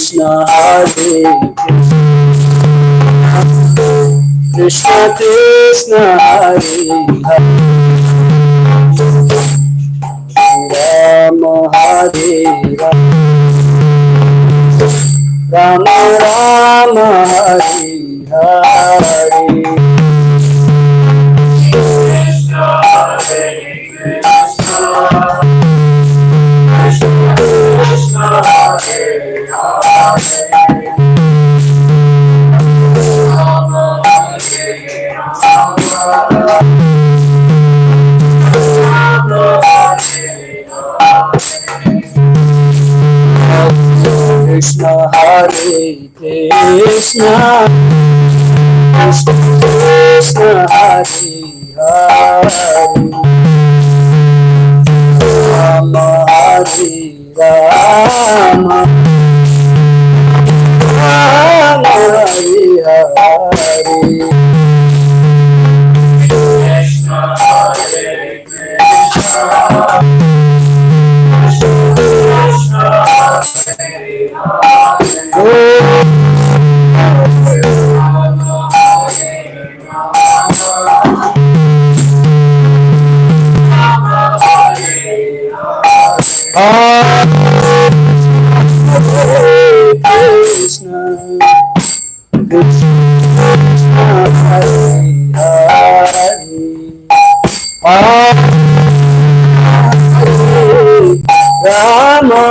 Krishna Hare Krishna Krishna Hare Hare Rama Hare Rama Rama Hare Hare Krishna Hare Krishna Krishna Hare Hare Rama Hare Rama Krishna Hare Krishna Krishna Krishna Hare Hare Rama Hare Rama Rama Hare Hare Krishna Hare Krishna Krishna Hare Krishna Krishna Hare Rama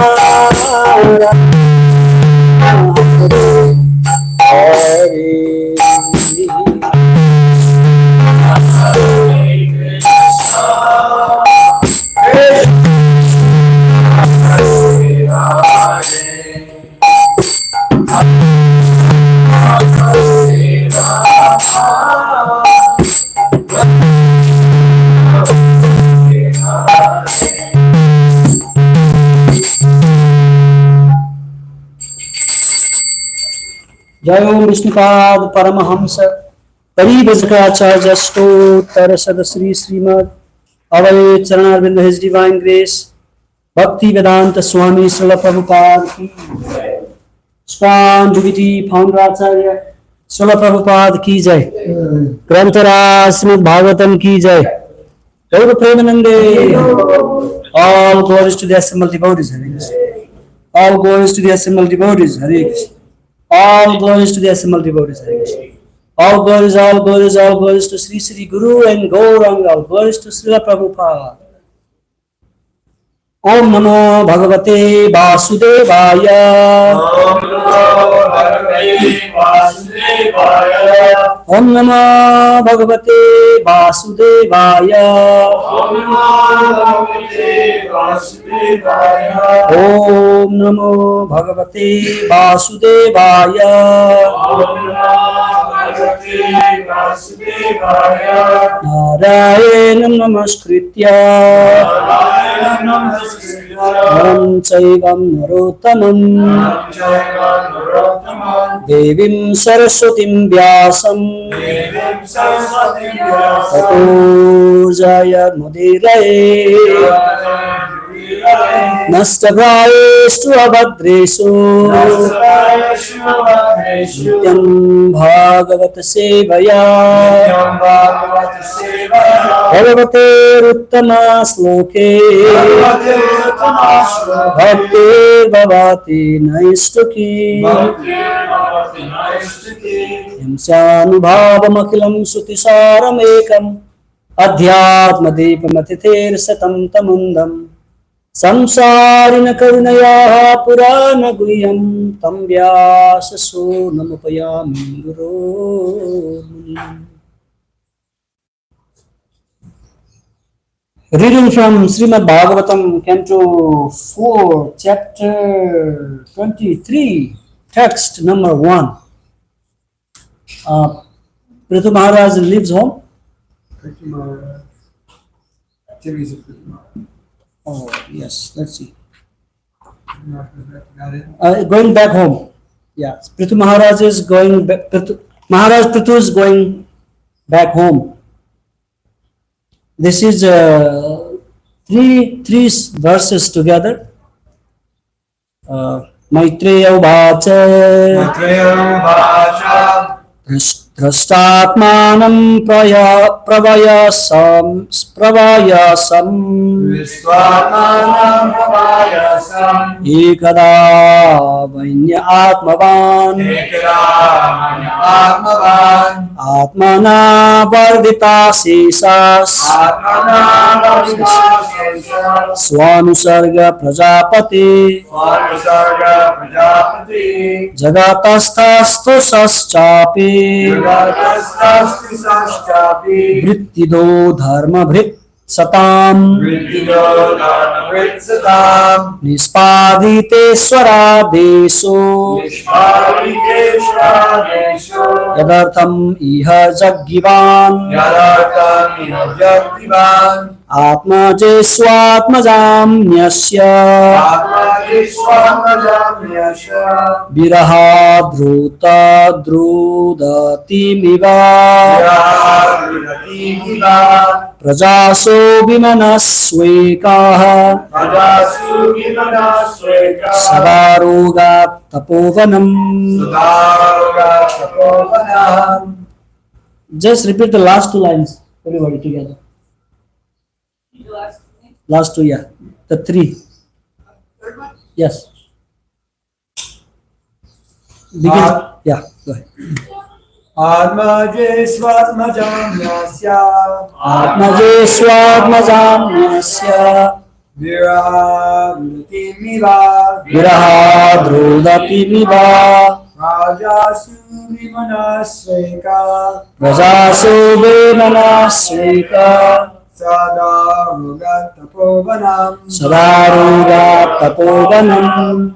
Jai Om Vishnupad Paramahamsa Parivajakaacharya Stottar Sadasri Srimad Avai Charanarvinda His Divine Grace Bhakti Vedanta Swami Srila Prabhupada Ki Swan Diviti Founder Acharya Srila Prabhupada Ki Jai Grantara Srimad Bhagavatam Ki Jai Gaura Premanande All glories to the assembled devotees Hare Krishna All glories to the assembled devotees Hare Krishna All glories to the assembled devotees Hare Krishna All glories, all glories, all glories to Sri Sri Guru and Gauranga. All glories to Srila Prabhupada. Om Namo Bhagavate Vasudevaya. Om Namo Bhagavate Vasudevaya. Om Namo Bhagavate Vasudevaya. Om Namo Bhagavate Vasudevaya. Om Namo Bhagavate Vasudevaya. Om Narayanam Namaskritya Nam Chaivam Narottamam Devim Saraswatim Vyasam Tato Jaya Mudiraye Nastabrayestu Abhadresu Nityam Bhagavata Sevaya Bhagavate Uttama Sloke Bhakti Bhavati Naistuki Yamsyanubhavam Akhilam Sutisaram Ekam Adhyatma Deepamatitir Satam Tamundam Samsarina Karunaya Purana Guyam Tam Vyasaso Namupayami Guru. Reading from Srimad Bhagavatam, Canto 4, Chapter 23, Text number 1. Prithu Maharaj leaves home. Oh, yes, let's see. Going back home. Yeah, Prithu Maharaj is going back. Maharaj Prithu is going back home. This is three verses together. Maitreya uvacha Drashtatmanam pravayasam Ekada vainya atmavan Atmana vardita sesas Swanusarga prajapati Jagatastastu saschapi Vrittido dharma bhrit satam Nispadite swaradeso Yadartam iha jaggivan Atma je swatmajam nyasya Viraha dhruta drudati-miva Prajaso vimanasvekaha Sadarogat tapovanam Just repeat the last two lines, everybody together. Last two, yeah. The three. Yes. Begin. Yeah, go ahead. Atmaje swatmajamyasya Atmaje swatmajamyasya Viraha drudati-miva Rajasu vimanasveka Sadarogat tapovanam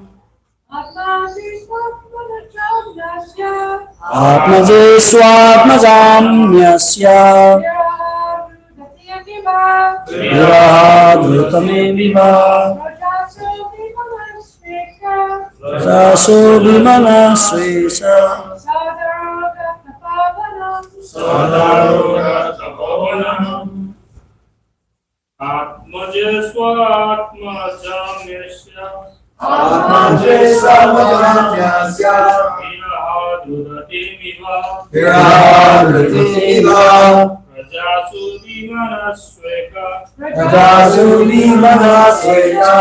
Atmaje swatmajamyasya Viraha drudati-miva Rajasu vimanasveka Atmaje swatmajamyasya Viraha drudati-miva Rajasu vimanasveka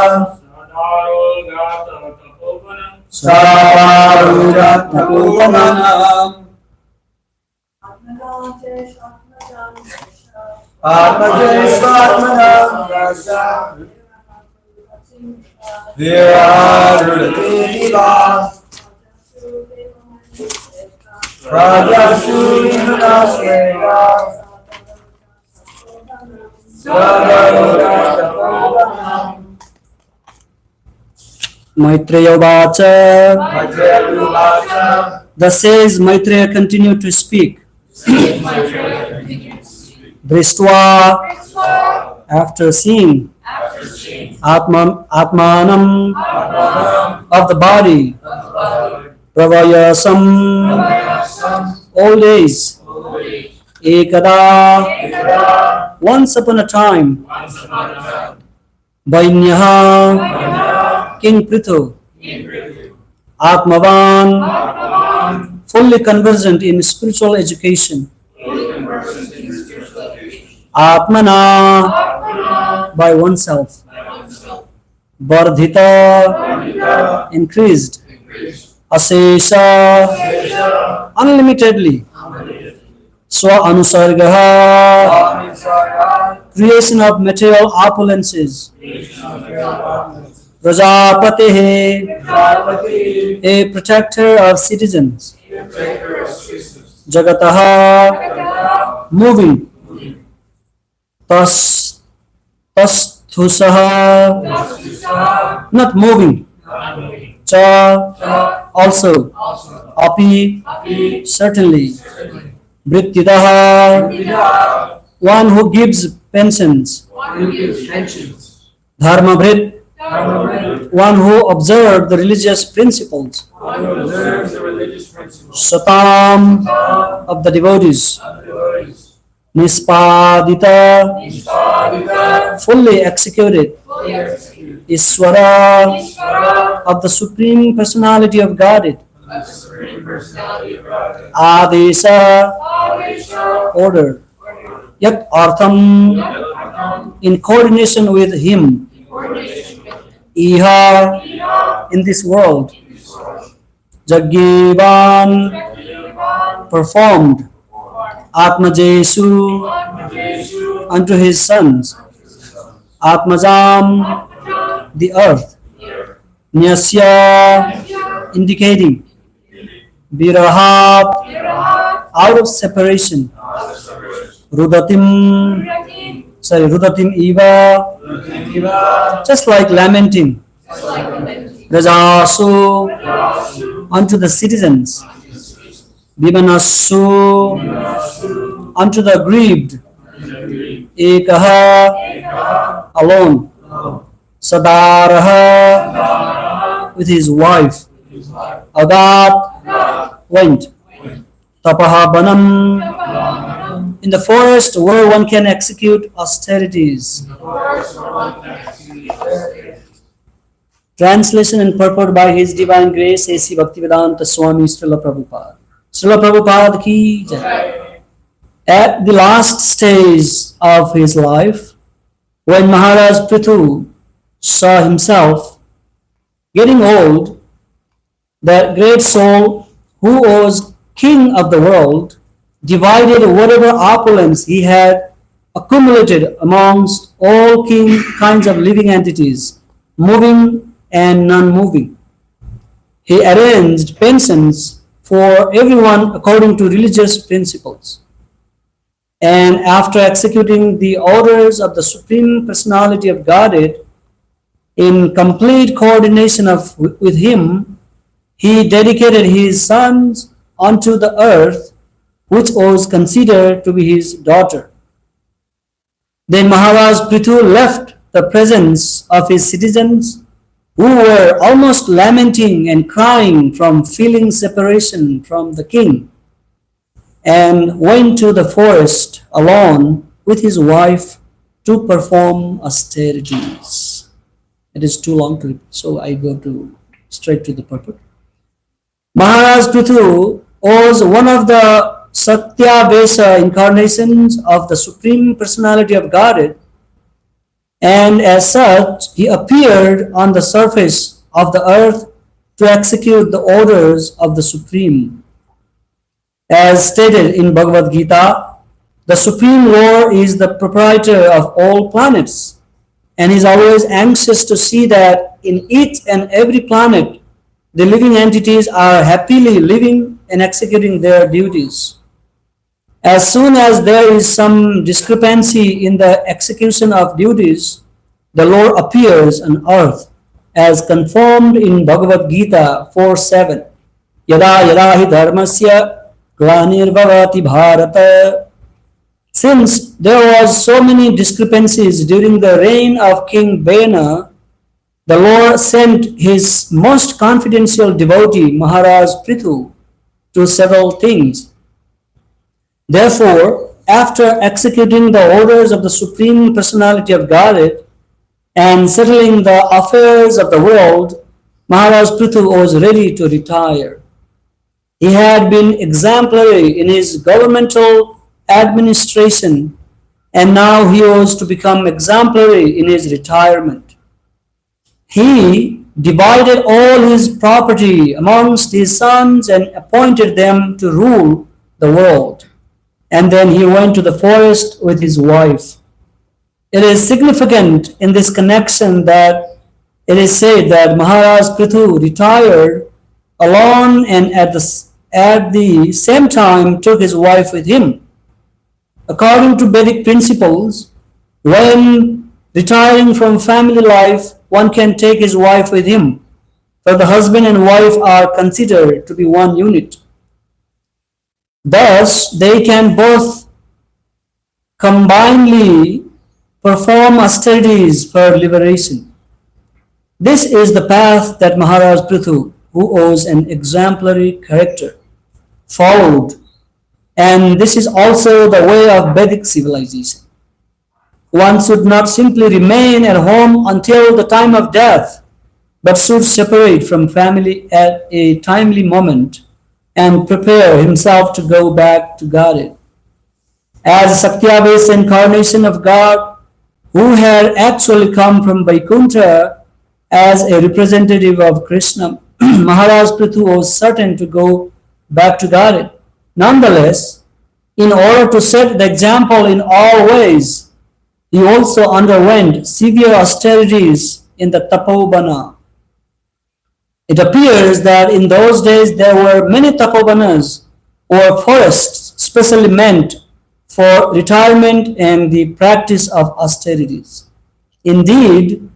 Sadarogat tapovanam Atmaje swatmajamyasya Viraha drudati-miva Rajasu vimanasveka Sadarogat tapovanam Maitreya uvacha Thus says Maitreya continued to speak. Drishtva, after seeing Atmanam of the body, Pravayasam, old days, Ekada, once upon a time, Vainyaha, King Prithu, Atmavan, fully conversant in spiritual education. Atmana, by oneself. Vardhita, increased. Asesha, unlimitedly. Swa anusargaha, creation of material opulences. Prajapati, a protector of citizens. Jagataha, moving. Tasthusaha, not moving. Cha, also. Api, certainly. Vrittidaha, one who gives pensions. Dharma Bhrit, one who observes the religious principles. Satam, of the devotees. Nispadita, fully executed. Iswara Ishvara, of the Supreme Personality of Godhead, the Supreme Personality of Godhead, Adesha, Adesha, order, Yat Artham, Yajna, in coordination with Him, coordination with Iha, Iha, in this world, Ishvara, Jagyevan, Yagyeva, performed, Atmajesu, Atmajeshu, unto His sons, Atmajam, Atmajam, the earth, here, Nyasya, Yajna, indicating, Virahat, Viraha, out of separation, Asavaraj, Rudatim, Rudatim Eva, Yagyeva, just like lamenting, just like the Lenti, Rajasu, Rasu, unto the citizens, Vimanasu, Yasu, unto the grieved, Yagri, Ekaha, Eka, alone, Sadaraha, Dara, with his wife, his wife, Agat, God, went, Tapaha Banam, Brahmanam, in the forest where one can execute austerities. forest for one next to the earth. Translation and purport by His Divine Grace A.C. Bhaktivedanta Swami Srila Prabhupada. Srila Prabhupada ki jai. At the last stage of his life, when Maharaj Prithu saw himself getting old, that great soul who was king of the world divided whatever opulence he had accumulated amongst all kinds of living entities, moving and non-moving. He arranged pensions for everyone according to religious principles. And after executing the orders of the Supreme Personality of Godhead in complete coordination with Him, he dedicated his sons unto the earth, which was considered to be his daughter. Then Maharaj Prithu left the presence of his citizens, who were almost lamenting and crying from feeling separation from the king, and went to the forest alone with his wife to perform austerities. It is too long to repeat, so I go straight to the purport. Maharaj Prithu was one of the Satyavesa incarnations of the Supreme Personality of Godhead, and as such, he appeared on the surface of the earth to execute the orders of the Supreme. As stated in Bhagavad Gita, the Supreme Lord is the proprietor of all planets and is always anxious to see that in each and every planet, the living entities are happily living and executing their duties. As soon as there is some discrepancy in the execution of duties, the Lord appears on earth, as confirmed in Bhagavad Gita 4:7. Yada yada hi dharmasya glanirvavati bharata. Since there was so many discrepancies during the reign of King Bena, the Lord sent his most confidential devotee, Maharaj Prithu, to settle things. Therefore, after executing the orders of the Supreme Personality of Godhead and settling the affairs of the world, Maharaj Prithu was ready to retire. He had been exemplary in his governmental administration, and now he was to become exemplary in his retirement. He divided all his property amongst his sons and appointed them to rule the world. And then he went to the forest with his wife. It is significant in this connection that it is said that Maharaj Prithu retired alone and at the same time took his wife with him. According to Vedic principles, when retiring from family life, one can take his wife with him, for the husband and wife are considered to be one unit. Thus, they can both combinedly perform austerities for liberation. This is the path that Maharaj Prithu, who was an exemplary character, followed, and this is also the way of Vedic civilization. One should not simply remain at home until the time of death, but should separate from family at a timely moment and prepare himself to go back to God. As Satyavesa incarnation of God, who had actually come from Vaikuntha as a representative of Krishna, Maharaj Prithu was certain to go back to God. Nonetheless, in order to set the example in all ways, he also underwent severe austerities in the Tapobana. It appears that in those days there were many tapobanas or forests specially meant for retirement and the practice of austerities. Indeed,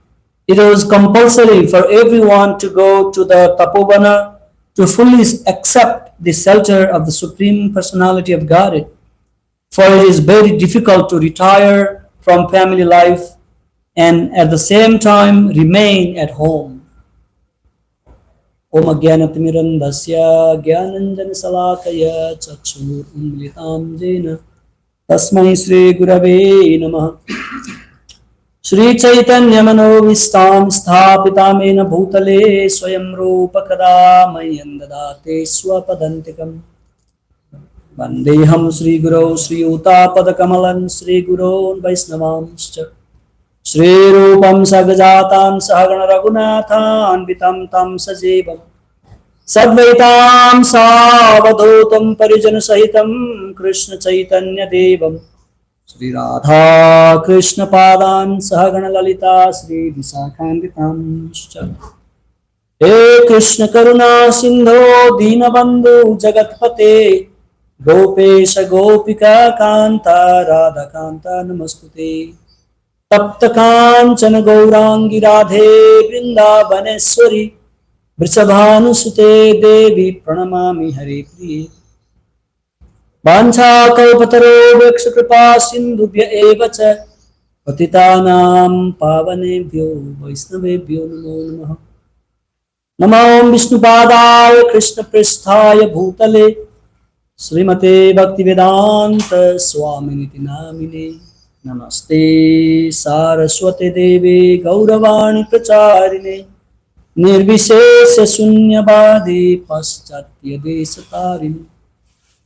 it was compulsory for everyone to go to the tapobana to fully accept the shelter of the Supreme Personality of Godhead, for it is very difficult to retire from family life and at the same time remain at home. Om Ajnanatimirandasya Jnananjanasalakaya Chakshurunmilitam Jena Tasmai Shri Gurave Namah. Shri Chaitanya Manovistam Sthapitamena Bhutale Swayam Rupa Kadamayan Dadate Swapadantikam Vandeham Shri Guru Shri Uttapada Kamalan Shri Guru Vaisnavamscha Shri Rupam Sagajatam Sahagana Raghunathan Vitam Tam Sajevam Sadvaitam Savadhotam Parijana Sahitam Krishna Chaitanya Devam Shri Radha Krishna Padan Sahagana Lalita Shri Visakhanditam He Krishna Karuna Sindho Dinabandhu Jagatpate Gopesha Gopika Kanta Radha Kanta Namastute Tapta Kanchana Gaurangi Radhe Vrindavaneshwari Vrishabhanusute Devi Pranamami Hare Priye Vancha Kalpataro Veksha Kripa Sindhubhya Eva Cha Patitanam Pavanebhyo Vaisnavebhyo Namo Namaha Namo Vishnupadaya Krishna Pristhaya Bhutale Srimate Bhaktivedanta Swaminiti Namine Namaste Saraswate Devi Gauravani Pracharine Nirvishesha Sunyavadi Paschatya Desatarini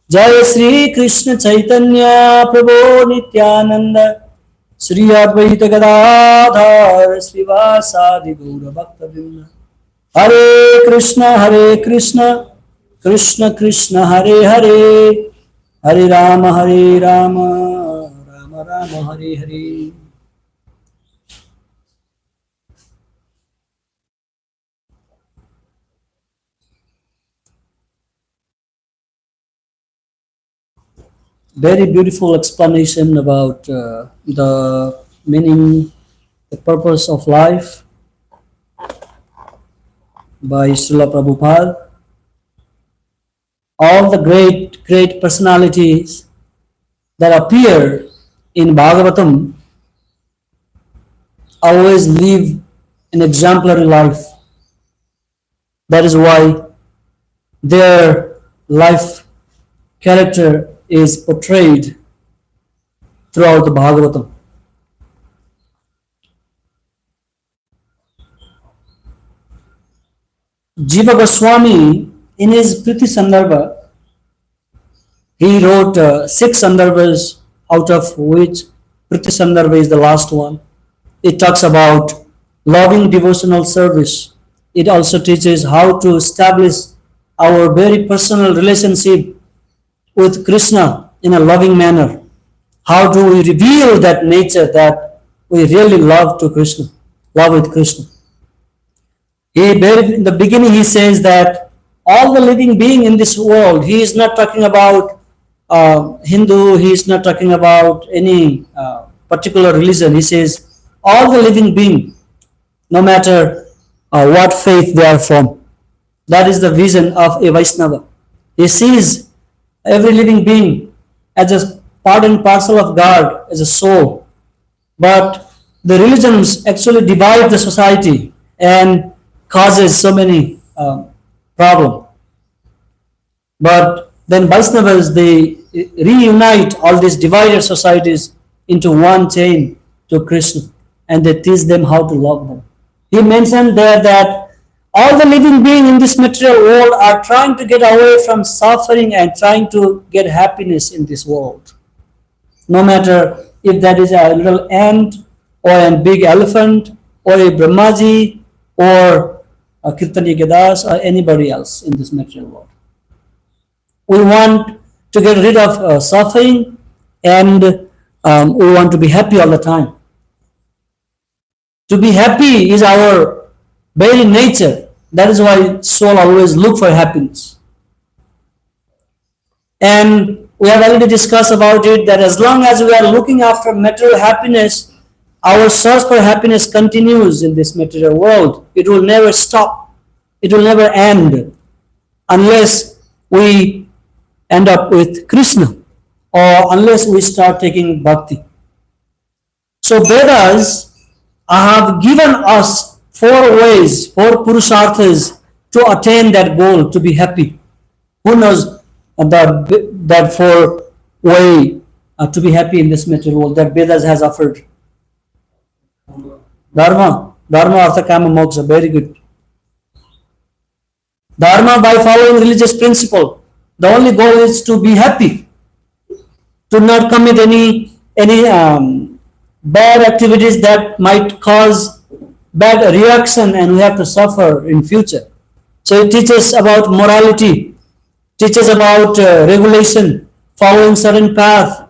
Jai Sri Krishna Chaitanya Prabhu Nityananda Sri Advaita Gadadhar Srivasadi Gaura Bhaktavrinda Hare Krishna Krishna Krishna Hare Hare Hare Rama Rama Rama Hare Hare. Very beautiful explanation about the meaning, the purpose of life by Srila Prabhupada. All the great personalities that appear in Bhagavatam always live an exemplary life. That is why their life character is portrayed throughout the Bhagavatam. Jiva Goswami, in his Priti Sandarbha, he wrote 6 Sandarbhas, out of which Priti Sandarbha is the last one. It talks about loving devotional service. It also teaches how to establish our very personal relationship with Krishna in a loving manner. How do we reveal that nature that we really love to Krishna, love with Krishna? In the beginning he says that all the living being in this world, he is not talking about Hindu, he is not talking about any particular religion. He says all the living being, no matter what faith they are from. That is the vision of a Vaishnava. He sees every living being as a part and parcel of God, as a soul. But the religions actually divide the society and causes so many problems. But then Vaishnavas, they reunite all these divided societies into one chain to Krishna, and they teach them how to love them. He mentioned there that all the living beings in this material world are trying to get away from suffering and trying to get happiness in this world. No matter if that is a little ant or a big elephant or a Brahmaji or a Kirtan Yagadas or anybody else in this material world. We want to get rid of suffering, and we want to be happy all the time. To be happy is our very nature. That is why soul always look for happiness. And we have already discussed about it, that as long as we are looking after material happiness, our search for happiness continues in this material world. It will never stop. It will never end unless we end up with Krishna or unless we start taking bhakti. So Vedas have given us 4 ways, 4 purusharthas to attain that goal, to be happy. Who knows that 4 way to be happy in this material world that Vedas has offered? Dharma, Artha, Kama, Moksha. Very good. Dharma, by following religious principle, the only goal is to be happy, to not commit any bad activities that might cause bad reaction and we have to suffer in future. So it teaches about morality, teaches about regulation, following certain path,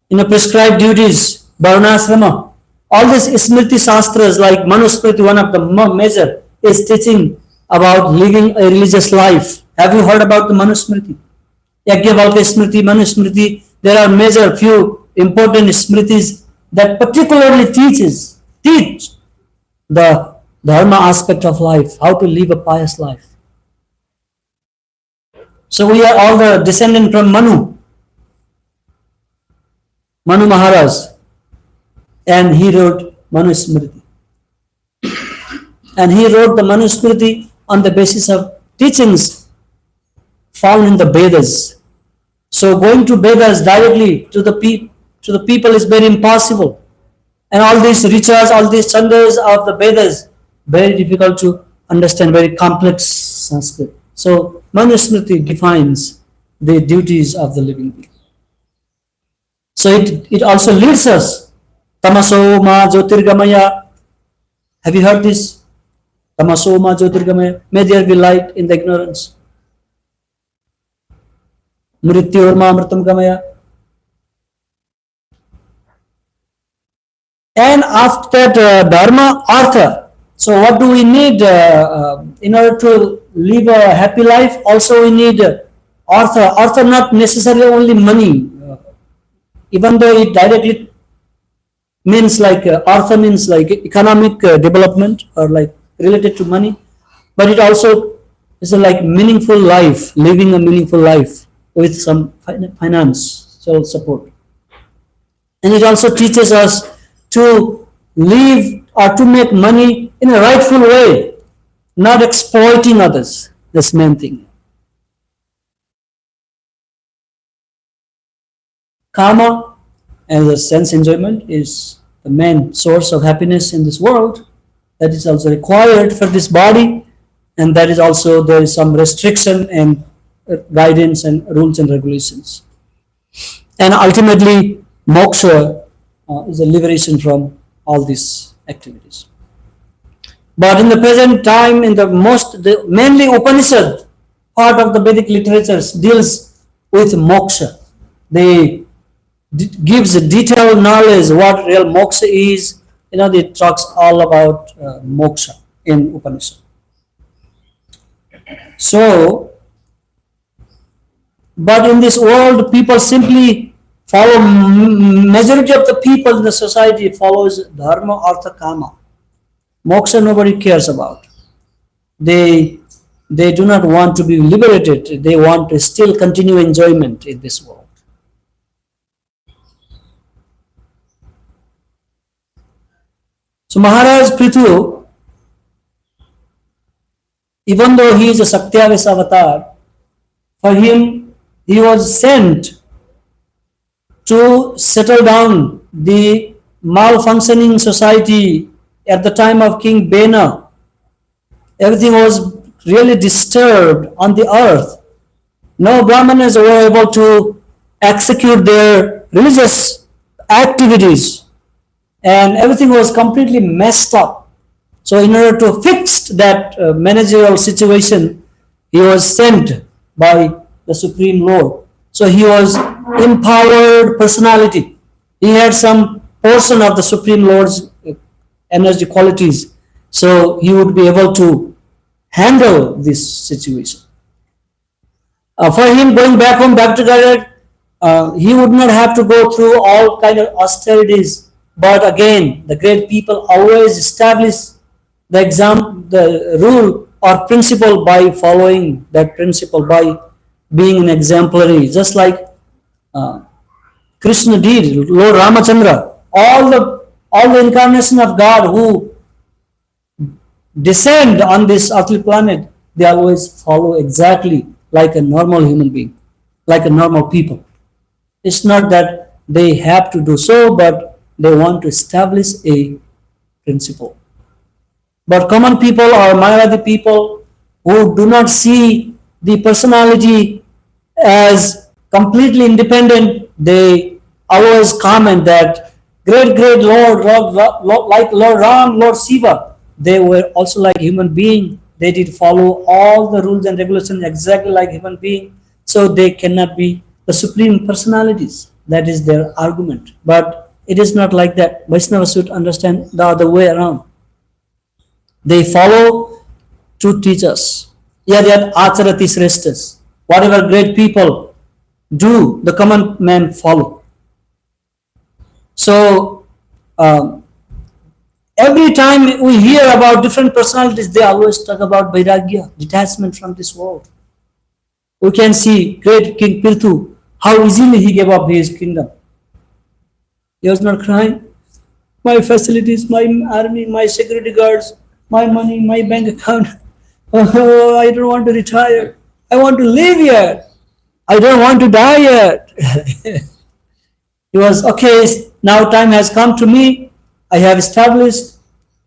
prescribed duties, varnasrama. All these Smriti Shastras like Manusmriti, one of the major, is teaching about living a religious life. Have you heard about the Manusmriti? Yajnavalkya Smriti, Manusmriti. There are major few important Smritis that particularly teach the dharma aspect of life, how to live a pious life. So we are all the descendant from Manu Maharaj, and he wrote Manusmriti. And he wrote the Manusmriti on the basis of teachings found in the Vedas. So going to Vedas directly to the people is very impossible. And all these riches, all these chandas of the Vedas, very difficult to understand, very complex Sanskrit. So Manusmriti defines the duties of the living being. So it also leads us. Tamaso ma jyotirgamaya. Have you heard this? Tamaso ma jyotirgamaya. May there be light in the ignorance. Mrityorma amritam gamaya. And after that, dharma, artha. So what do we need in order to live a happy life? Also we need artha. Artha not necessarily only money. Even though it directly means like artha means like economic development or like related to money, but it also is like meaningful life, living a meaningful life with some financial support. And it also teaches us to live or to make money in a rightful way, not exploiting others. That's the main thing. Kama, as a sense enjoyment, is the main source of happiness in this world. That is also required for this body, and that is also there is some restriction and guidance and rules and regulations. And ultimately, moksha is a liberation from all these activities. But in the present time, in mainly Upanishad part of the Vedic literatures deals with moksha. They gives a detailed knowledge what real moksha is. It talks all about moksha in Upanishad. So, but in this world, people simply follow, majority of the people in the society follows dharma, artha, kama. Moksha nobody cares about. They do not want to be liberated. They want to still continue enjoyment in this world. So Maharaj Prithu, even though he is a Satyavasa avatar, for him he was sent to settle down the malfunctioning society at the time of King Bena. Everything was really disturbed on the earth. No Brahmanas were able to execute their religious activities, and everything was completely messed up. So in order to fix that managerial situation, he was sent by the Supreme Lord. So he was empowered personality. He had some portion of the Supreme Lord's energy qualities. So he would be able to handle this situation. For him, going back home, back to God, he would not have to go through all kind of austerities. But again, the great people always establish the rule or principle by following that principle, by being an exemplary, just like Krishna did, Lord Ramachandra. All the incarnation of God who descend on this earthly planet, they always follow exactly like a normal human being, like a normal people. It's not that they have to do so, but they want to establish a principle. But common people or Mayavadi people who do not see the personality as completely independent, they always comment that great Lord, like Lord Ram, Lord Shiva, they were also like human being. They did follow all the rules and regulations exactly like human being. So they cannot be the supreme personalities. That is their argument. But it is not like that. Vaishnavas should understand the other way around. They follow two teachers. Yadyat acharati sreshtas. Whatever great people do, the common man follow. So every time we hear about different personalities, they always talk about vairagya, detachment from this world. We can see great King Pirthu, how easily he gave up his kingdom. He was not crying. My facilities, my army, my security guards, my money, my bank account. Oh, I don't want to retire. I want to live yet. I don't want to die yet. He was, okay, now time has come to me. I have established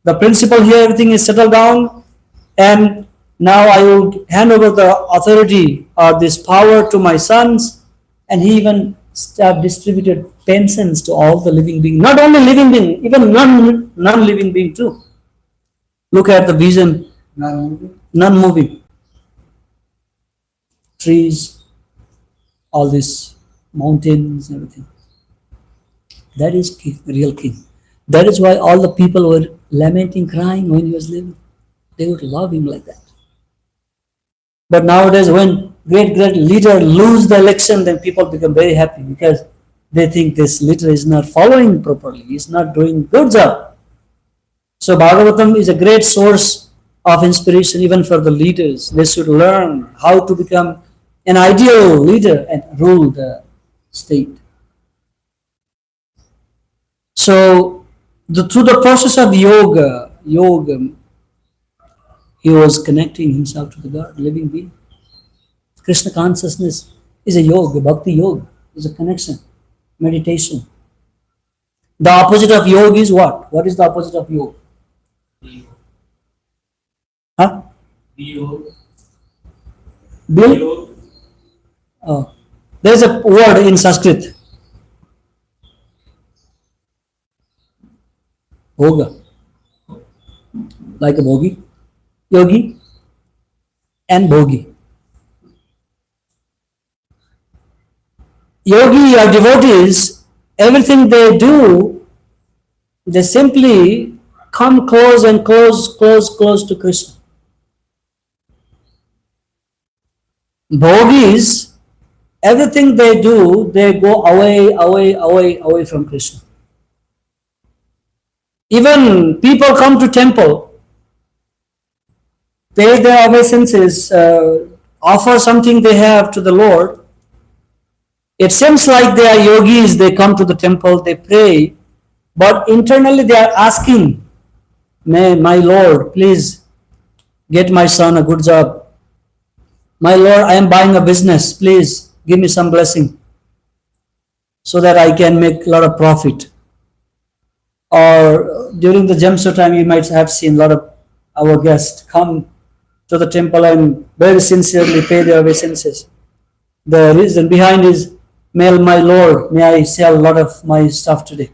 the principle here, everything is settled down, and now I will hand over the authority or this power to my sons. And he even distributed pensions to all the living beings, not only living beings, even non-living beings too. Look at the vision, non-moving. Trees, all these mountains, everything. That is king, real king. That is why all the people were lamenting, crying when he was living. They would love him like that. But nowadays, when great leader lose the election, then people become very happy because they think this leader is not following properly. He is not doing good job. So Bhagavatam is a great source of inspiration even for the leaders. They should learn how to become an ideal leader and rule the state. So through the process of yoga, he was connecting himself to the God, living being. Krishna consciousness is a yoga, bhakti yoga, is a connection, meditation. The opposite of yoga is what? What is the opposite of yoga? Huh? Bill? Oh. There is a word in Sanskrit. Yoga. Like a bhogi. Yogi and bhogi. Yogi or devotees, everything they do, they simply come close and close to Krishna. Bhogis, everything they do, they go away from Krishna. Even people come to temple, pay their obeisances, offer something they have to the Lord. It seems like they are yogis, they come to the temple, they pray, but internally they are asking, may my Lord, please get my son a good job. My Lord, I am buying a business, please give me some blessing so that I can make a lot of profit. Or during the Jamso time, you might have seen a lot of our guests come to the temple and very sincerely pay their obeisances. The reason behind is, my Lord, may I sell a lot of my stuff today.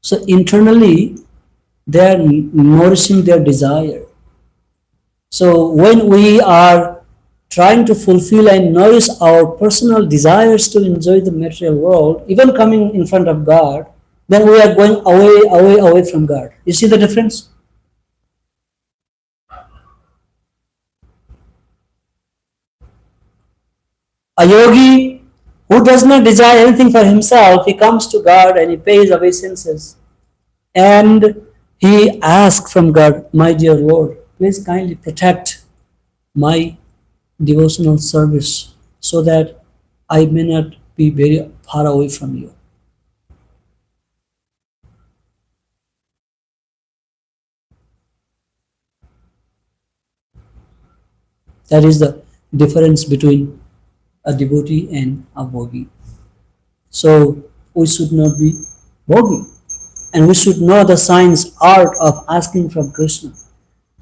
So internally, they are nourishing their desire. So when we are trying to fulfill and nourish our personal desires to enjoy the material world, even coming in front of God, then we are going away from God. You see the difference? A yogi who does not desire anything for himself, he comes to God and he pays obeisances. And he asks from God, my dear Lord, please kindly protect my devotional service so that I may not be very far away from you. That is the difference between a devotee and a bhogi. So we should not be bhogi, and we should know the science, art of asking from Krishna.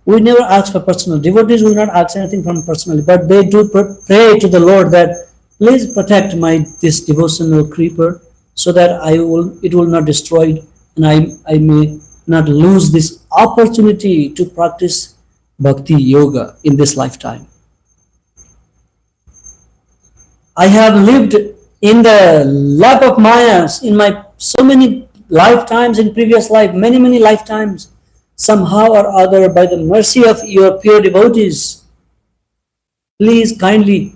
We never ask for personal. Devotees will not ask anything from personally, but they do pray to the Lord that please protect this devotional creeper so that it will not destroy it, and I may not lose this opportunity to practice bhakti yoga in this lifetime. I have lived in the lap of Mayas in my so many lifetimes, in previous life, many lifetimes, somehow or other, by the mercy of your pure devotees. Please kindly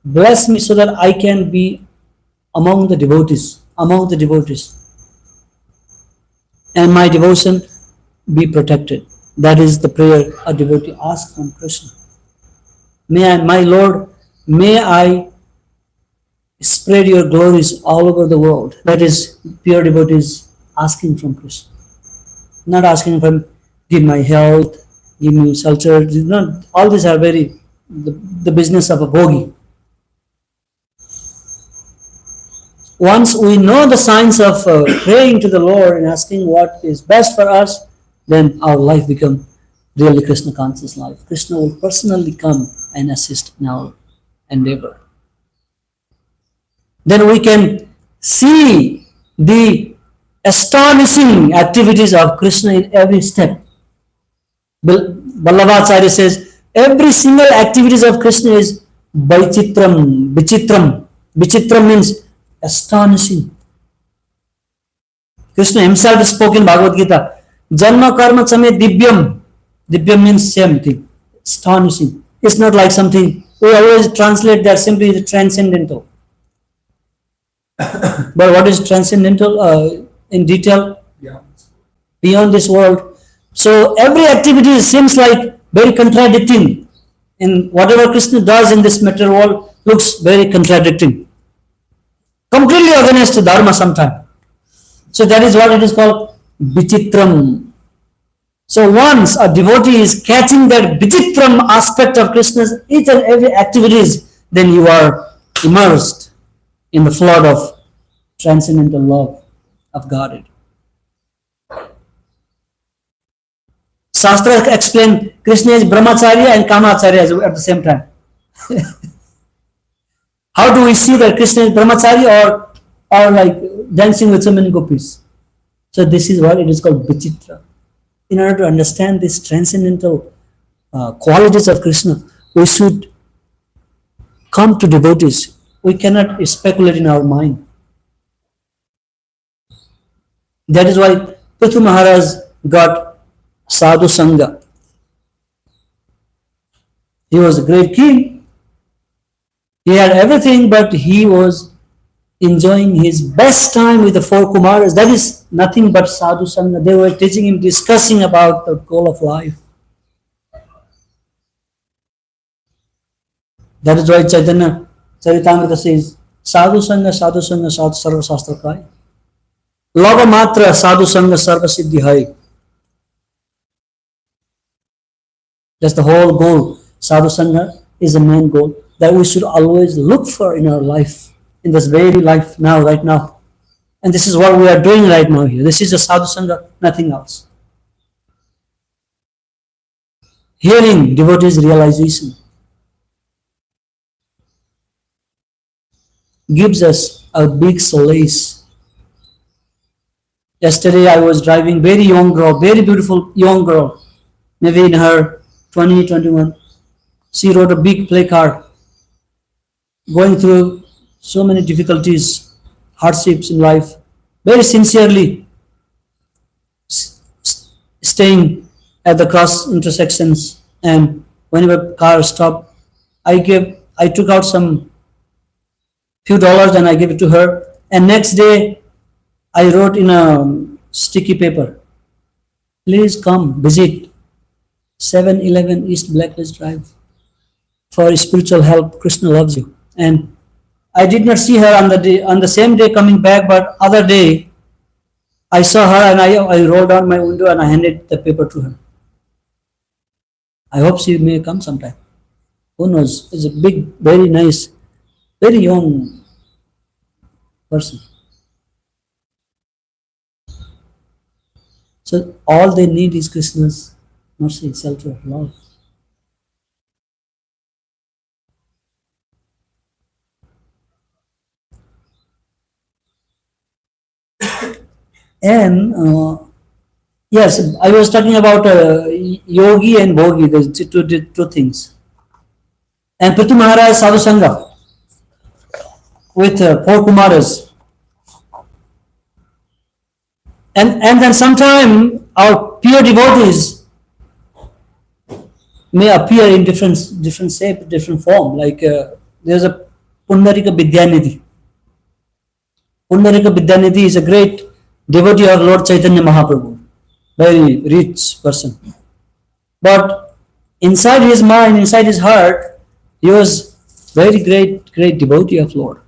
bless me so that I can be among the devotees, and my devotion be protected. That is the prayer a devotee asks from Krishna. My Lord, may I spread your glories all over the world. That is pure devotees asking from Krishna. Not asking from, give my health, give me shelter. Not, all these are the business of a bhogi. Once we know the science of praying to the Lord and asking what is best for us, then our life becomes really Krishna conscious life. Krishna will personally come and assist in our endeavor. Then we can see the astonishing activities of Krishna in every step. Vallabhacharya says every single activities of Krishna is Vaichitram, Vichitram. Vichitram means astonishing. Krishna himself spoke in Bhagavad Gita, Janma Karma Chame Divyam. Divyam means same thing, astonishing. It's not like something, we always translate that simply as transcendental. But what is transcendental in detail? Yeah. Beyond this world. So every activity seems like very contradicting. And whatever Krishna does in this material world looks very contradicting. Completely against dharma sometimes. So that is what it is called Vichitram. So once a devotee is catching that Vichitram aspect of Krishna's each and every activities, then you are immersed in the flood of transcendental love of Godhead. Shastra explain Krishna is Brahmacharya and Kamacharya at the same time. How do we see that Krishna is Brahmacharya or like dancing with so many gopis? So this is what it is called Vichitra. In order to understand these transcendental qualities of Krishna, we should come to devotees. We cannot speculate in our mind. That is why Prithu Maharaj got Sadhu Sangha. He was a great king. He had everything, but he was enjoying his best time with the four Kumaras. That is nothing but Sadhu Sangha. They were teaching him, discussing about the goal of life. That is why Chaitanya Charitamrita says, Sadhu Sangha, Sadhu Sangha, Sadhu Sarva Shastra Kai. Lava Matra, Sadhu Sangha, Sarva Siddhi Hai. That's the whole goal. Sadhu Sangha is the main goal that we should always look for in our life, in this very life now, right now. And this is what we are doing right now here. This is a sadhu sangha, nothing else. Hearing devotees' realization gives us a big solace. Yesterday I was driving very young girl, very beautiful young girl, maybe in her 20, 21. She wrote a big placard going through so many difficulties, hardships in life, very sincerely staying at the cross intersections, and whenever car stopped, I took out some few dollars and I gave it to her. And next day I wrote in a sticky paper, please come visit 711 East Blacklist Drive for spiritual help. Krishna loves you. And I did not see her on the same day coming back, but other day I saw her and I rolled down my window and I handed the paper to her. I hope she may come sometime. Who knows? It's a big, very nice, very young person. So all they need is Krishna's mercy, shelter, love. And yes, I was talking about yogi and bhogi, the two things. And Prithu Maharaj Sadhu Sangha with four Kumaras. And then sometime our pure devotees may appear in different shape, different form. Like there's a Pundarika Vidyanidhi. Pundarika Vidyanidhi is a great devotee of Lord Chaitanya Mahaprabhu, very rich person. But inside his mind, inside his heart, he was very great devotee of Lord.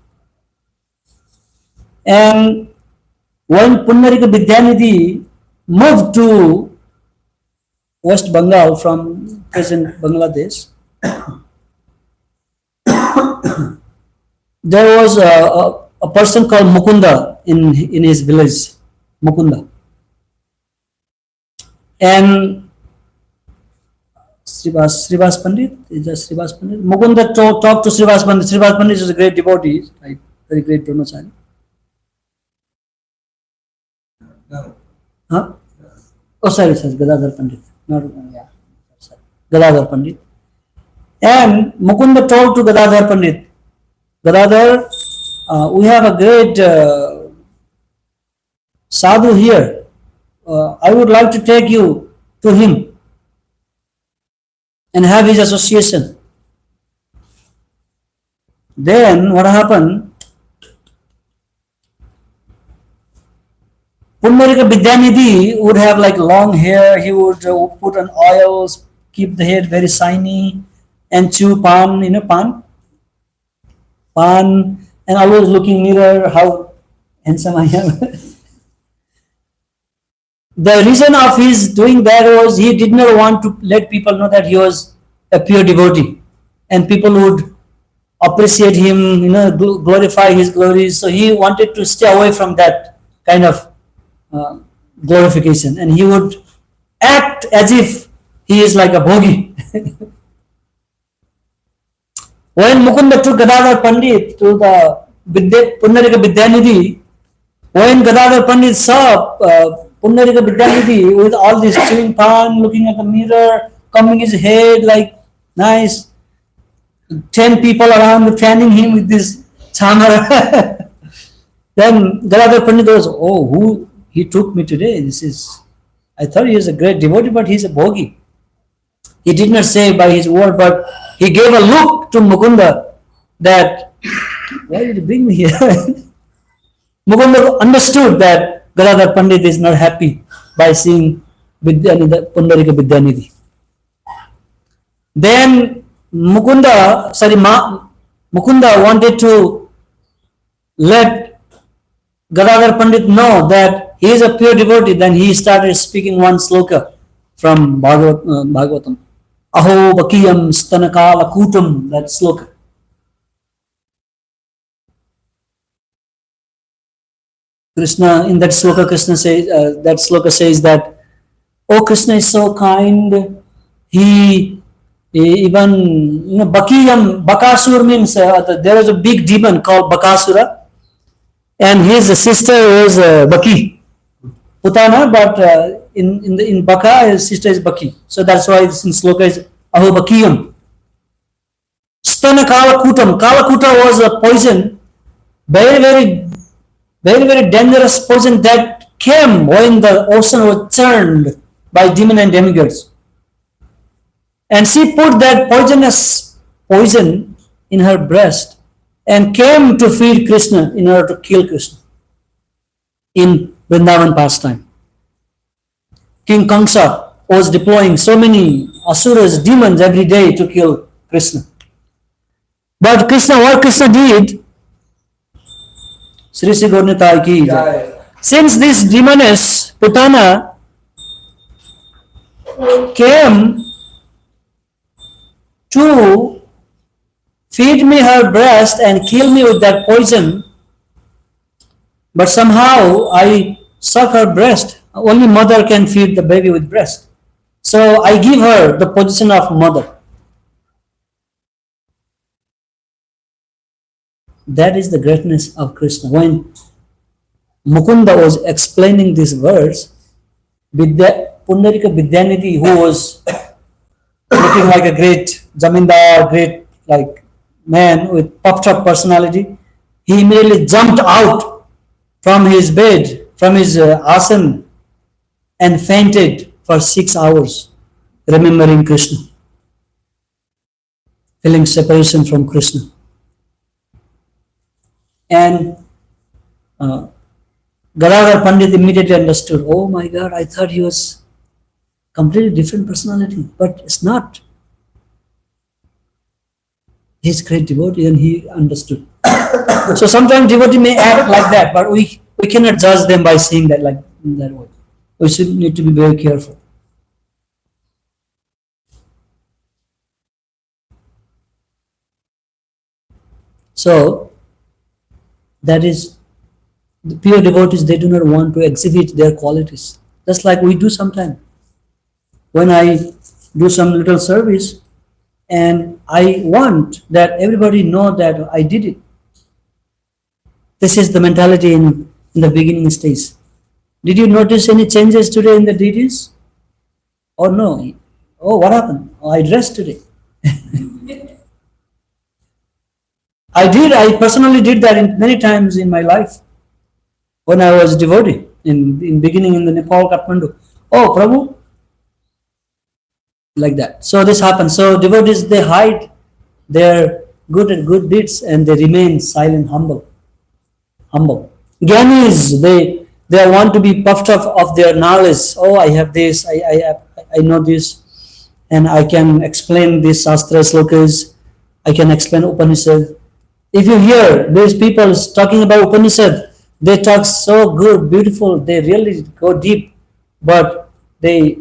And when Pundarika Vidyanidhi moved to West Bengal from present Bangladesh, there was a person called Mukunda in his village, Mukunda. And Srivas Pandit, is that Srivas Pandit? Mukunda talked to Srivas Pandit. Srivas Pandit is a great devotee, right? Very great brahmachari. Huh? Oh, sorry, Gadadhar Pandit. Not, yeah, sorry. Gadadhar Pandit. And Mukunda told to Gadadhar Pandit, Gadadhar, we have a great sadhu here. I would like to take you to him and have his association. Then what happened? Pundarika Vidyanidhi would have like long hair. He would put on oils, keep the hair very shiny, and chew pan, pan, and always looking mirror, how handsome I am. The reason of his doing that was he did not want to let people know that he was a pure devotee, and people would appreciate him, glorify his glories. So he wanted to stay away from that kind of glorification, and he would act as if he is like a bhogi. When Mukunda took Gadadhar Pandit to the Pundarika Vidyanidhi, when Gadadhar Pandit saw Pundarika Vidyanidhi with all this chewing pan, looking at the mirror, combing his head like nice, 10 people around fanning him with this chamar. Then Gadadhar Pandit was, oh, who he took me today? I thought he is a great devotee, but he is a bhogi. He did not say by his word, but he gave a look to Mukunda that, why did you bring me here? Mukunda understood that Gadadhar Pandit is not happy by seeing Pundarika Vidyanidhi. Then Mukunda wanted to let Gadadhar Pandit know that he is a pure devotee. Then he started speaking one sloka from Bhagavatam. Aho Bakiyam Stanakala Kutam, that sloka. Krishna, in that sloka, Krishna says, that sloka says that, oh, Krishna is so kind. He even, Bakasur means there was a big demon called Bakasura, and his sister was Baki, Putana, but in Baka, his sister is Baki. So that's why this in sloka is Aho Bakiyam. Stana Kalakutam. Kalakuta was a poison, very dangerous poison that came when the ocean was churned by demon and demigods. And she put that poisonous poison in her breast and came to feed Krishna in order to kill Krishna in Vrindavan pastime. King Kamsa was deploying so many asuras, demons every day to kill Krishna. But what Krishna did, Sri Sri Gaurnitai ki jai. Since this demoness, Putana, came to feed me her breast and kill me with that poison, but somehow I suck her breast. Only mother can feed the baby with breast. So I give her the position of mother. That is the greatness of Krishna. When Mukunda was explaining this verse, Pundarika Vidyanidhi, who was looking like a great zamindar, great like man with puffed up personality, he immediately jumped out from his bed, from his asan, and fainted for 6 hours, remembering Krishna, feeling separation from Krishna. And Gadadhar Pandit immediately understood, oh my God, I thought he was completely different personality, but it's not. He's great devotee and he understood. So sometimes devotee may act like that, but we cannot judge them by seeing that like in that way. We should need to be very careful. So that is, the pure devotees, they do not want to exhibit their qualities. Just like we do sometimes. When I do some little service and I want that everybody know that I did it. This is the mentality in the beginning stage. Did you notice any changes today in the deities? Or no? Oh, what happened? Oh, I dressed today. I personally did that many times in my life when I was devotee in beginning in the Nepal, Kathmandu. Oh, Prabhu, like that. So this happens. So devotees, they hide their good deeds and they remain silent, humble. Gyanis, they want to be puffed up of their knowledge. Oh, I have this, I know this, and I can explain these Shastra slokas, I can explain Upanishad. If you hear these people talking about Upanishad, they talk so good, beautiful, they really go deep, but they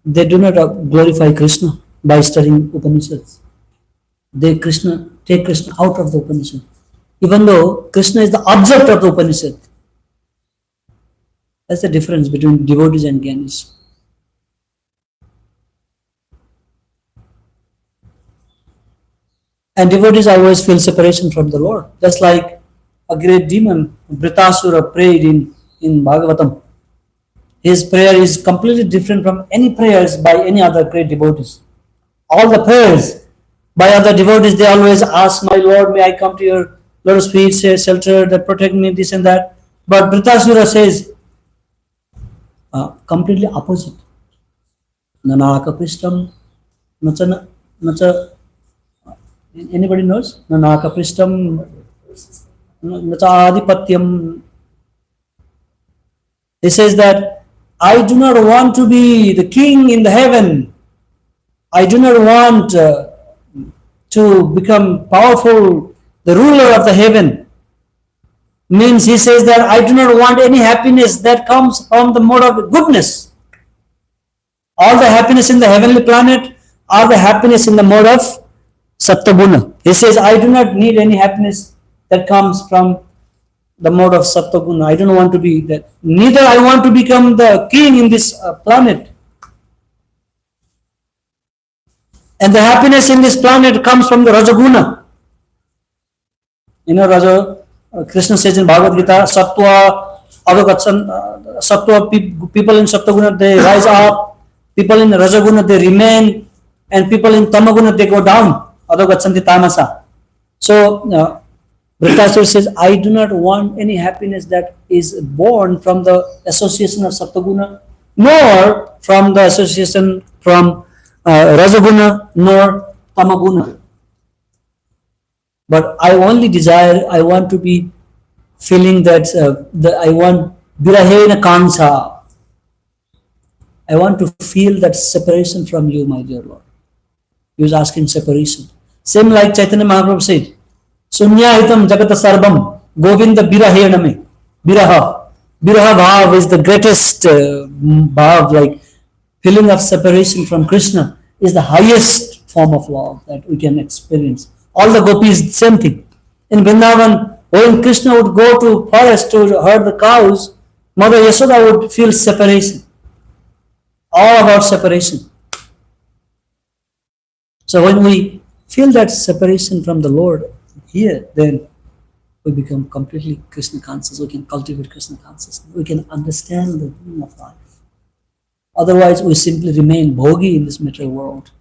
do not glorify Krishna by studying Upanishads. They take Krishna out of the Upanishad. Even though Krishna is the object of the Upanishad. That's the difference between devotees and Gyanis. And devotees always feel separation from the Lord. Just like a great demon, Vritasura, prayed in Bhagavatam. His prayer is completely different from any prayers by any other great devotees. All the prayers by other devotees, they always ask, my Lord, may I come to your lotus feet, say, shelter, that protect me, this and that. But Vritasura says, completely opposite. Nanaka Prishtam, Nacha, anybody knows? Nanaka Prishtam, Nacha Adipatyam. He says that I do not want to be the king in the heaven. I do not want to become powerful, the ruler of the heaven. Means he says that I do not want any happiness that comes from the mode of goodness. All the happiness in the heavenly planet are the happiness in the mode of Sattva-guna. He says, I do not need any happiness that comes from the mode of Sattva-guna. I don't want to be that. Neither I want to become the king in this planet. And the happiness in this planet comes from the Rajaguna. You know, Krishna says in Bhagavad Gita, Sattva, Sattva, people in Sattva-guna, they rise up. People in Rajaguna, they remain. And people in Tamaguna, they go down. Adogachanti tamasa. So, Dhritarashtra says, I do not want any happiness that is born from the association of Sattva-guna, nor from the association from Rajaguna, nor Tamaguna. But I only desire, I want to be feeling that I want Virahena Kansa. I want to feel that separation from you, my dear Lord. He was asking separation. Same like Chaitanya Mahaprabhu said, Sunyahitam Jagata Sarvam Govinda Birahena me. Biraha. Biraha Bhav is the greatest Bhav, like feeling of separation from Krishna is the highest form of love that we can experience. All the gopis, same thing. In Vrindavan, when Krishna would go to forest to herd the cows, Mother Yashoda would feel separation. All about separation. So when we feel that separation from the Lord here, then we become completely Krishna conscious. We can cultivate Krishna consciousness. We can understand the meaning of life. Otherwise, we simply remain bhogi in this material world.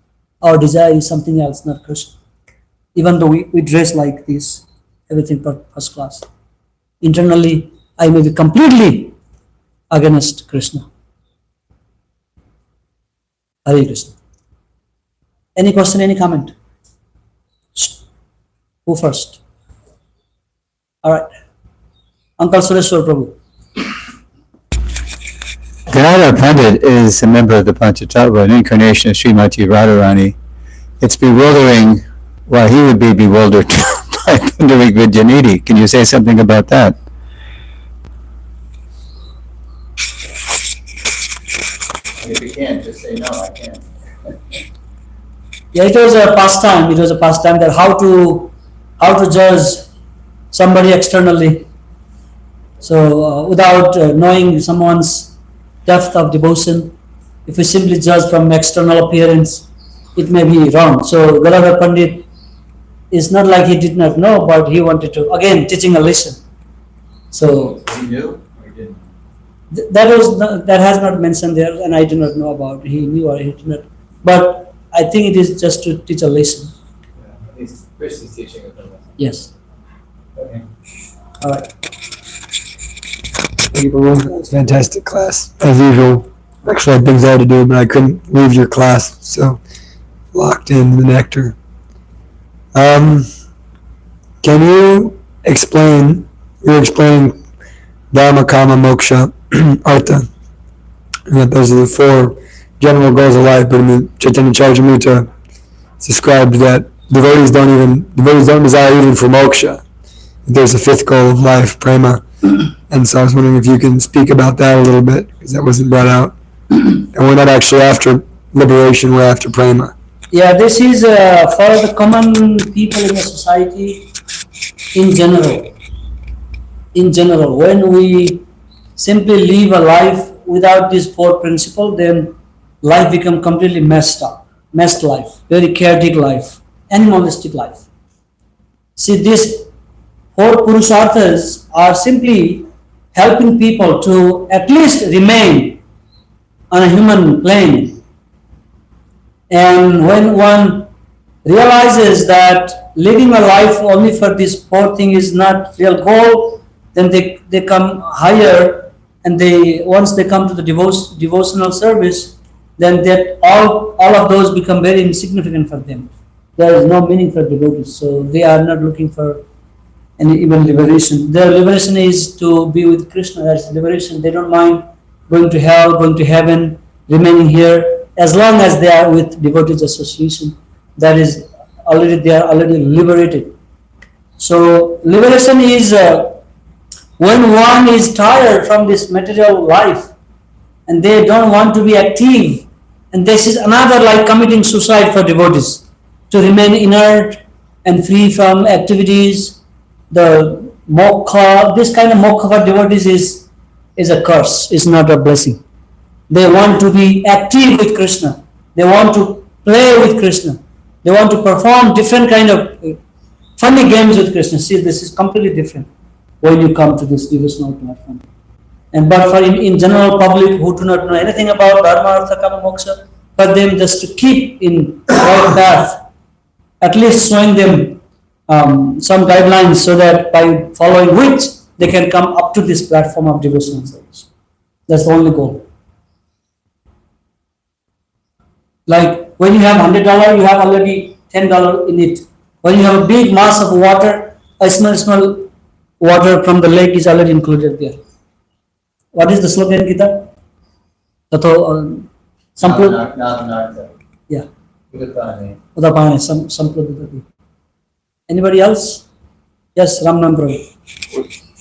Our desire is something else, not Krishna. Even though we dress like this, everything first class. Internally, I may be completely against Krishna. Hare Krishna. Any question, any comment? Who first? Alright. Uncle Sureshwar Prabhu. Gadadhar Pandit is a member of the Panchatattva, an incarnation of Srimati Radharani. It's bewildering why he would be bewildered by Pundarik Vidyanidhi. Can you say something about that? If you can, just say no, I can't. Yeah, it was a pastime. It was a pastime that how to judge somebody externally. So without knowing someone's depth of devotion, if we simply judge from external appearance, it may be wrong. So Gadadhar Pandit is not like he did not know, but he wanted to, again, teaching a lesson. So He knew or he didn't? that has not mentioned there, and I do not know about he knew or he did not. But I think it is just to teach a lesson. Yeah, at least Chris is teaching a lesson. Yes. Okay. All right. Thank you, Prabhu. It's a fantastic class, as usual. Actually, I had things I had to do, but I couldn't leave your class, so locked in the nectar. Can you explain, you're explaining Dharma, Kama, Moksha, Artha, and that those are the four general goals of life, but in the Chaitanya Charitamrita, it's described that devotees don't desire even for moksha. There's a fifth goal of life, prema. And so I was wondering if you can speak about that a little bit, because that wasn't brought out. And we're not actually after liberation, we're after prema. Yeah, this is for the common people in the society in general. In general, when we simply live a life without these four principles, then life becomes completely messed life, very chaotic life, animalistic life. See, these four purusharthas are simply helping people to at least remain on a human plane. And when one realizes that living a life only for this four thing is not real goal, then they come higher, and once they come to the devotional service, then that all of those become very insignificant for them. There is no meaning for devotees, so they are not looking for any even liberation. Their liberation is to be with Krishna. That's liberation. They don't mind going to hell, going to heaven, remaining here, as long as they are with devotees association. That is they are already liberated. So liberation is when one is tired from this material life and they don't want to be active, and this is another like committing suicide for devotees. to remain inert and free from activities. The moksha, this kind of moksha for devotees is a curse, is not a blessing. They want to be active with Krishna. They want to play with Krishna. They want to perform different kind of funny games with Krishna. See, this is completely different when you come to this devotional platform. And but for in general public who do not know anything about dharma, artha, kama, moksha, for them just to keep in right path, at least showing them some guidelines so that by following which they can come up to this platform of devotional service. That's the only goal. Like when you have $100, you have already $10 in it. When you have a big mass of water, a small water from the lake is already included there. What is the slogan, Gita? Tato samplu. Yeah. Udapane. Samplu. Anybody else? Yes, Ramnam Prabhu.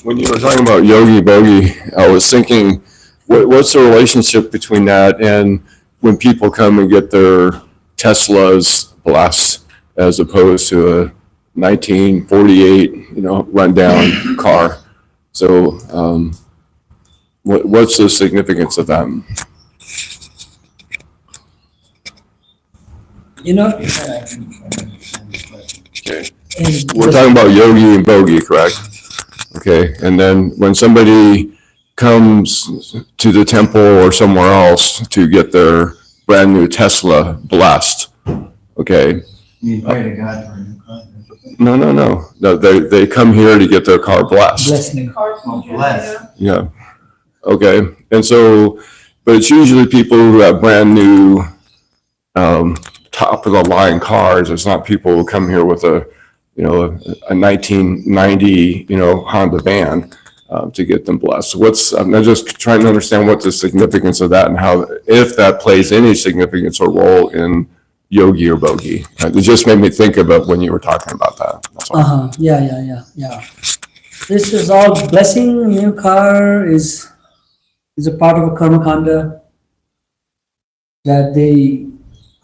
When you were talking about yogi bogi, I was thinking, what's the relationship between that and when people come and get their Teslas blessed as opposed to a 1948, rundown car? So, what's the significance of that? Okay. We're talking about yogi and bogi, correct? Okay, and then when somebody comes to the temple or somewhere else to get their brand new Tesla blessed, okay? You pray to God for a new car. No, they come here to get their car blessed. Blessing. Blessed. Yeah, okay, and so, but it's usually people who have brand new, top of the line cars. It's not people who come here with a 1990, Honda van to get them blessed. I'm just trying to understand what the significance of that and how, if that plays any significance or role in yogi or bogi. It just made me think about when you were talking about that. That's all. Yeah. This is all blessing. New car is a part of a karma kanda that they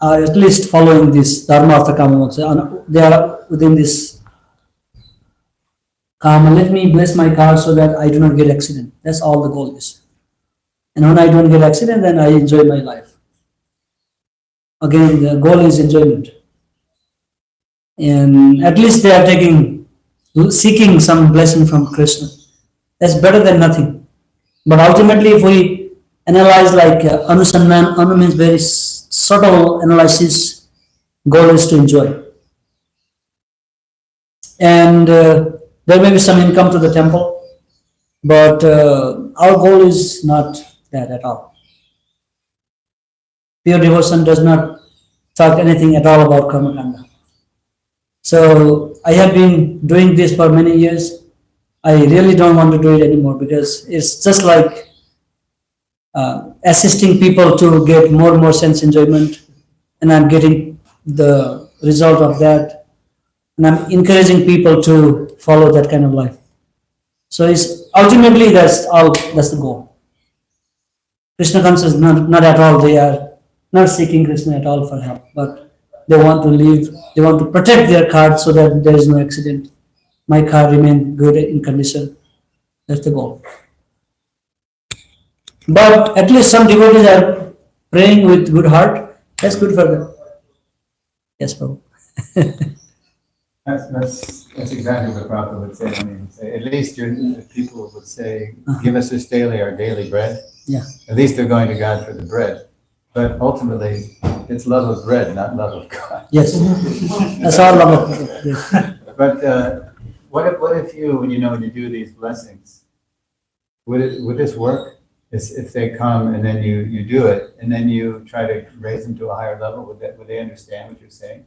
are at least following this dharma, artha, kama, moksha. They are within this karma. Let me bless my car so that I do not get accident. That's all the goal is. And when I don't get accident, then I enjoy my life. Again, the goal is enjoyment. And at least they are seeking some blessing from Krishna. That's better than nothing. But ultimately, if we analyze like Anusanman, Anu means very subtle analysis, goal is to enjoy. And there may be some income to the temple, but our goal is not that at all. Pure devotion does not talk anything at all about karma kanda. So I have been doing this for many years. I really don't want to do it anymore because it's just like assisting people to get more and more sense enjoyment, and I'm getting the result of that, and I'm encouraging people to follow that kind of life. So it's ultimately that's the goal. Krishna consciousness not at all. They are not seeking Krishna at all for help, but they want to live. They want to protect their car so that there is no accident. My car remain good in condition. That's the goal. But at least some devotees are praying with good heart. That's good for them. Yes, Prabhu. That's exactly what Prabhu would say. At least people would say, give us this daily our daily bread. Yeah. At least they're going to God for the bread. But ultimately, it's love of bread, not love of God. Yes. That's all love of bread. But what if you, when you do these blessings, would this work? If they come and then you do it, and then you try to raise them to a higher level, would they understand what you're saying?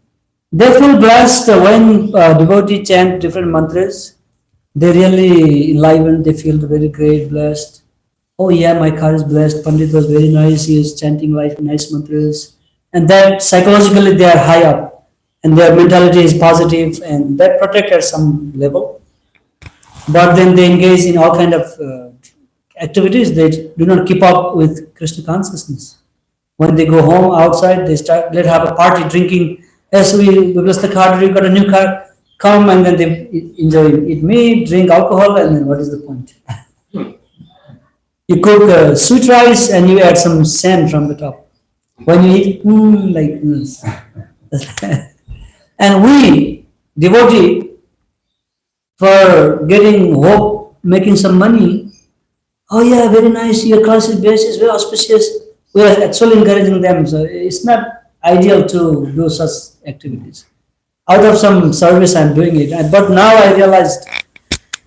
They feel blessed when devotees chant different mantras. They really enliven. They feel very great, blessed. Oh yeah, my car is blessed. Pandit was very nice. He is chanting nice mantras, and that psychologically they are high up, and their mentality is positive, and that protect at some level. But then they engage in all kind of activities that do not keep up with Krishna consciousness. When they go home outside, they have a party drinking Yes, we bless the card, we got a new card, come and then they enjoy, eat meat, drink alcohol, and then what is the point? You cook sweet rice and you add some sand from the top. When you eat, like this. And we, devotee, for getting hope, making some money, oh yeah, very nice, your class is base is very auspicious. We are actually encouraging them. So it's not ideal to do such activities. Out of some service, I'm doing it. But now I realized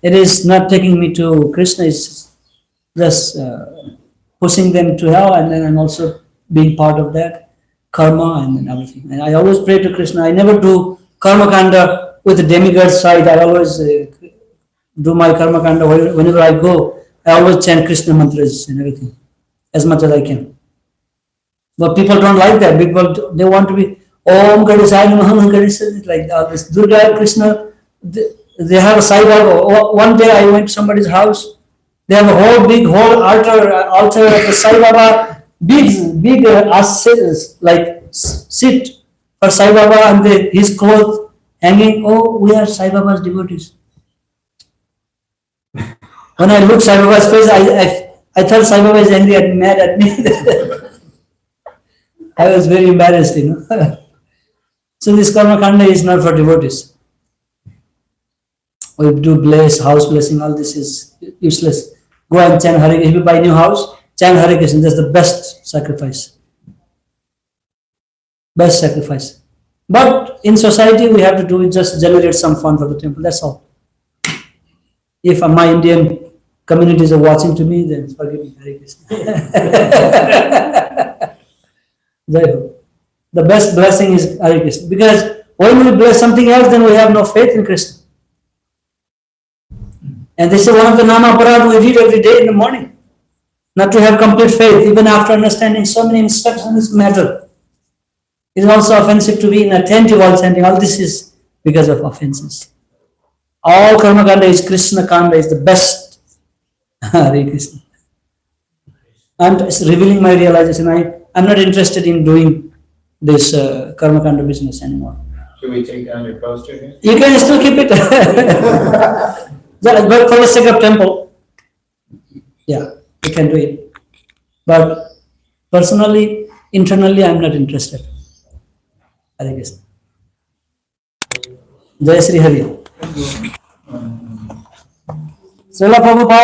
it is not taking me to Krishna, it's just pushing them to hell, and then I'm also being part of that karma and then everything. And I always pray to Krishna. I never do karma kanda with the demigod side. I always do my karma kanda whenever I go. I always chant Krishna mantras and everything as much as I can. But people don't like that. People, they want to be Om Gadisai Namaha Gadisai, like this Durga Krishna. They have a Sai Baba. One day I went to somebody's house. They have a whole altar of the Sai Baba, big like seat for Sai Baba, and his clothes hanging. Oh, we are Sai Baba's devotees. When I look Sai Baba's face, I thought Sai Baba is angry and mad at me. I was very embarrassed, So this karma kanda is not for devotees. We do house blessing, all this is useless. Go and chant Hare Krishna. If you buy a new house, chant Hare Krishna. That's the best sacrifice. Best sacrifice. But in society, we have to do is just generate some fun for the temple. That's all. If my Indian communities are watching to me, then forgive me. Hare Krishna. The best blessing is Hare Krishna. Because when we bless something else, then we have no faith in Krishna. And this is one of the nama aparad we read every day in the morning. Not to have complete faith, even after understanding so many instructions in this matter. It is also offensive to be inattentive while chanting. All this is because of offenses. All karma kanda is Krishna kanda is the best. Hare Krishna. I'm revealing my realization. I'm not interested in doing this karma kanda business anymore. Should we take down your poster here? You can still keep it. But for the sake of temple, yeah, you can do it. But personally, internally, I'm not interested. Hare Krishna. Jai Sri Hari. Srila Prabhupada.